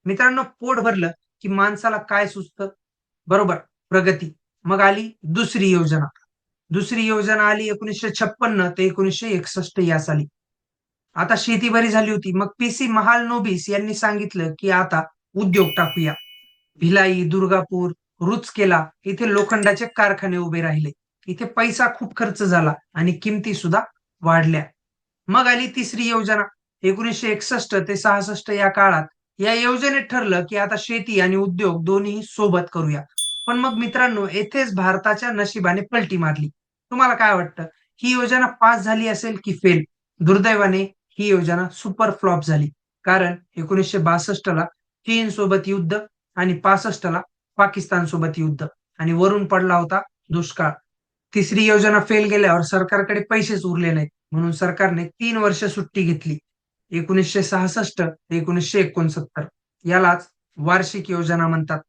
मित्रांनो, पोट भरलं की माणसाला काय सुचतं? बरोबर, प्रगती. मग आली दुसरी योजना. दुसरी योजना आली 1956 ते 1961 या साली. आता शेती बरी झाली होती. मग पी.सी. महालनोबिस यांनी सांगितलं, की आता उद्योग टाकूया. भिलाई, दुर्गापूर, रूरकेला इथे लोखंडाचे कारखाने उभे राहिले. इथे पैसा खूप खर्च झाला आणि किमती सुद्धा वाढल्या. मग आली तिसरी योजना 1961 ते 66 या काळात. या योजनेत ठरलं, की आता शेती आणि उद्योग दोन्ही सोबत करूया. पण मग मित्रांनो, येथेच भारताच्या नशिबाने पलटी मारली. तुम्हाला काय वाटतं? ही योजना पास झाली असेल की फेल? दुर्दैवाने ही योजना सुपर फ्लॉप झाली. कारण 1962 ला चीनसोबत युद्ध आणि 65 ला पाकिस्तानसोबत युद्ध आणि वरून पडला होता दुष्काळ. तिसरी योजना फेल गेल्यावर सरकारकडे पैसेच उरले नाहीत. म्हणून सरकारने 3 वर्ष सुट्टी घेतली. 1966 ते 1969 यालाच वार्षिक योजना म्हणतात.